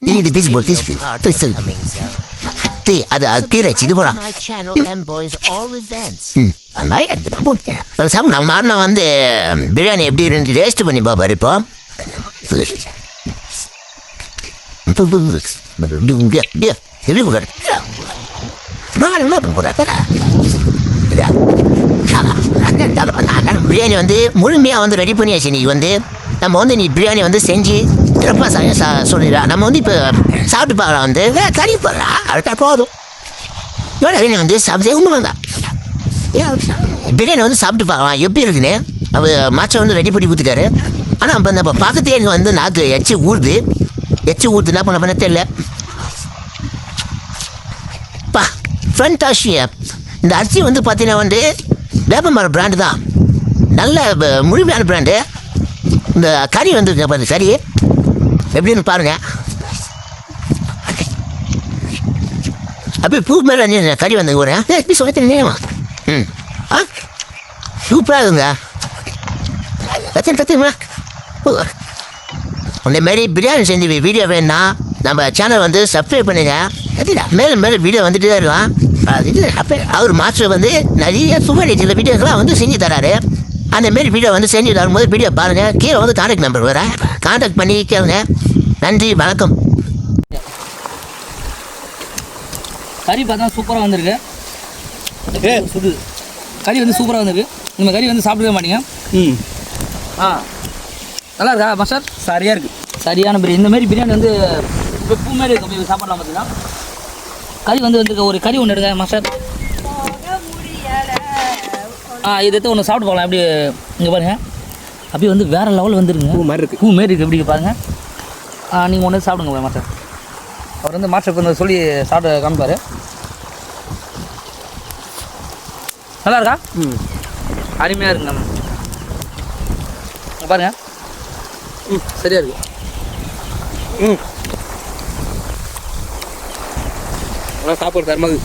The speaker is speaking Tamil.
இது பீஸ் போல் பீஸ் அது கீரை இது போடா நம்ம மாறினா வந்து பிரியாணி எப்படி இருந்து டேஸ்ட் பண்ணி பாப்பாரு இப்போ பிரியாணி வந்து முழுமையாக வந்து ரெடி பண்ணியாச்சு நீ வந்து நம்ம வந்து நீ பிரியாணி வந்து செஞ்சு சிறப்பாக சொல்லிடா நம்ம வந்து இப்போ சாப்பிட்டு பார்க்கலாம் வந்து கறி போடுறா அதுக்கா போதும் பிரியாணி வந்து சாப்பிட்டே உண்மை தான் பிரியாணி வந்து சாப்பிட்டு பார்க்கலாம் எப்படி இருக்குன்னு அவர் மாச்சை வந்து ரெடி பண்ணி ஊற்றிட்டாரு ஆனால் இப்போ நம்ம பக்கத்தே எனக்கு வந்து நாக்கு எச்சி ஊற்றுது என்ன பண்ண தெரியல பா ஃபேண்டாஸ்டியா இந்த அரிசி வந்து பார்த்தீங்கன்னா வந்து வேப்பமரம் பிராண்டு தான் நல்ல முழுமையான பிராண்டு இந்த கறி வந்து கறி எப்படின்னு பாருங்க அப்படியே பூ மேலே கறி வந்து ஒரு எப்படி சொல்லிட்டேன் சூப்பராக இருக்குங்க கத்தியுமா இந்த மாதிரி பிரியாணி செஞ்சு வீடியோ வேணுன்னா நம்ம சேனல் வந்து சப்ஸ்கிரைப் பண்ணுங்க மேலும் மேலும் வீடியோ வந்துட்டு தான் இருக்கலாம் அவர் மாஸ்டர் வந்து நிறைய சுவர் சில வீடியோக்கெல்லாம் வந்து செஞ்சு தராரு அந்தமாரி வீடியோ வந்து செஞ்சு தரும்போது வீடியோ பாருங்கள் கீழே வந்து கான்டாக்ட் நம்பர் வரேன் கான்டாக்ட் பண்ணி கேளுங்க நன்றி வணக்கம் கறி பார்த்தா சூப்பராக வந்திருக்கு சுடு கறி வந்து சூப்பராக வந்திருக்கு இந்த கறி வந்து சாப்பிடவே மாட்டீங்க நல்லா இருக்கா மாஸ்டர் சரியாக இருக்குது சரியான பிரியாணி இந்த மாதிரி பிரியாணி வந்து இப்போ பூ மாதிரி இருக்கும் அப்படி சாப்பிடலாம் பார்த்தீங்கன்னா கறி வந்து ஒரு கறி ஒன்று எடுங்க மாஸ்டர் இதை எடுத்து ஒன்று சாப்பிட்டு போகலாம் எப்படி இங்கே பாருங்கள் அப்படியே வந்து வேறு லெவல் வந்துருங்க பூ மாதிரி இருக்குது எப்படி பாருங்கள் நீங்கள் ஒன்று சாப்பிடுங்க மாஸ்டர் அவர் வந்து மாஸ்டர் வந்து சொல்லி சாப்பிட காமிப்பார் நல்லா இருக்கா அருமையாக இருக்குங்க பாருங்கள் சரியாக இருக்கு நல்லா சாப்பிட்ற தரமாக